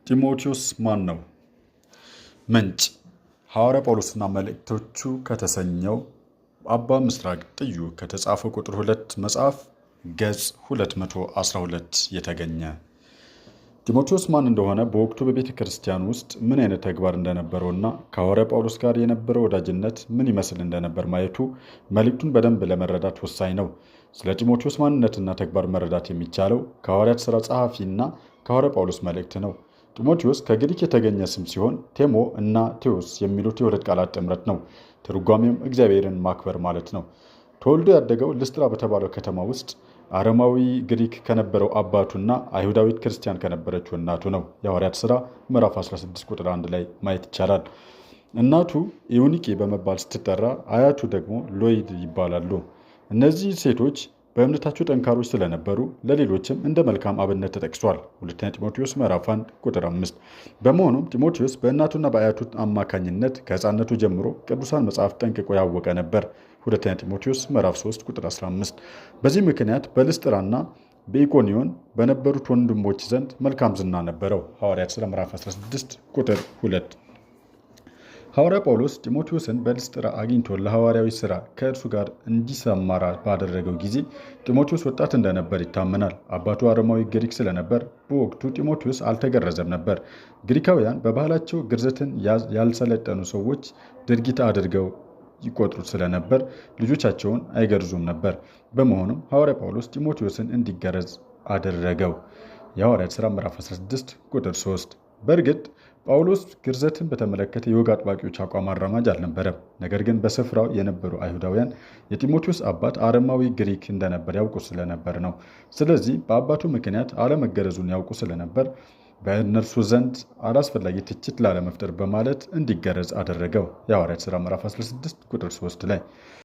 ጢሞቴዎስ ማን ነው? ምንጭ ሐዋርያ ጳውሎስና መልእክቶቹ ከተሰኘው አባ ምስራቅ ጥዩ ከተጻፈው ቁጥር 2 መጽሐፍ ገጽ 212 የተገኘ። ጢሞቴዎስ ማን እንደሆነ በወቅቱ በቤተ ክርስቲያን ውስጥ ምን አይነት ተግባር እንደነበረውና ከሐዋርያ ጳውሎስ ጋር የነበረው ወዳጅነት ምን ይመስል እንደነበር ማየቱ መልእክቱን በደንብ ለመረዳት ወሳኝ ነው። ስለ ጢሞቴዎስ ማንነትና ተግባር መረዳት የሚቻለው ከሐዋርያት ሥራ ጸሐፊና ከሐዋርያ ጳውሎስ መልእክት ነው። ጢሞቴዎስ ከግሪክ የተገኘ ስም ሲሆን ቴሞ እና ቴዎስ የሚሉት የሁለት ቃላት ጥምረት ነው። ትርጓሜውም እግዚአብሔርን ማክበር ማለት ነው። ተወልዶ ያደገው ልስጥራ በተባለው ከተማ ውስጥ አረማዊ ግሪክ ከነበረው አባቱና አይሁዳዊት ክርስቲያን ከነበረችው እናቱ ነው። የሐዋርያት ሥራ ምዕራፍ 16 ቁጥር 1 ላይ ማየት ይቻላል። እናቱ ኢዩኒቄ በመባል ስትጠራ፣ አያቱ ደግሞ ሎይድ ይባላሉ። እነዚህ ሴቶች በእምነታቸው ጠንካሮች ስለነበሩ ለሌሎችም እንደ መልካም አብነት ተጠቅሷል። ሁለተኛ ጢሞቴዎስ ምዕራፍ 1 ቁጥር 5። በመሆኑም ጢሞቴዎስ በእናቱና በአያቱ አማካኝነት ከሕፃንነቱ ጀምሮ ቅዱሳን መጽሐፍ ጠንቅቆ ያወቀ ነበር። ሁለተኛ ጢሞቴዎስ ምዕራፍ 3 ቁጥር 15። በዚህ ምክንያት በልስጥራና በኢቆንዮን በነበሩት ወንድሞች ዘንድ መልካም ዝና ነበረው። ሐዋርያት ሥራ ምዕራፍ 16 ቁጥር 2። ሐዋርያ ጳውሎስ ጢሞቴዎስን በልስጥራ አግኝቶ ለሐዋርያዊ ሥራ ከእርሱ ጋር እንዲሰማራ ባደረገው ጊዜ ጢሞቴዎስ ወጣት እንደነበር ይታመናል። አባቱ አረማዊ ግሪክ ስለነበር በወቅቱ ጢሞቴዎስ አልተገረዘም ነበር። ግሪካውያን በባህላቸው ግርዘትን ያልሰለጠኑ ሰዎች ድርጊት አድርገው ይቆጥሩት ስለነበር ልጆቻቸውን አይገርዙም ነበር። በመሆኑም ሐዋርያ ጳውሎስ ጢሞቴዎስን እንዲገረዝ አደረገው። የሐዋርያት ሥራ ምዕራፍ 16 ቁጥር 3። በእርግጥ ጳውሎስ ግርዘትን በተመለከተ የወግ አጥባቂዎች አቋም አራማጅ አልነበረም። ነገር ግን በስፍራው የነበሩ አይሁዳውያን የጢሞቴዎስ አባት አረማዊ ግሪክ እንደነበር ያውቁ ስለነበር ነው። ስለዚህ በአባቱ ምክንያት አለመገረዙን ያውቁ ስለነበር በእነርሱ ዘንድ አላስፈላጊ ትችት ላለመፍጠር በማለት እንዲገረዝ አደረገው። የሐዋርያት ሥራ ምዕራፍ 16 ቁጥር 3 ላይ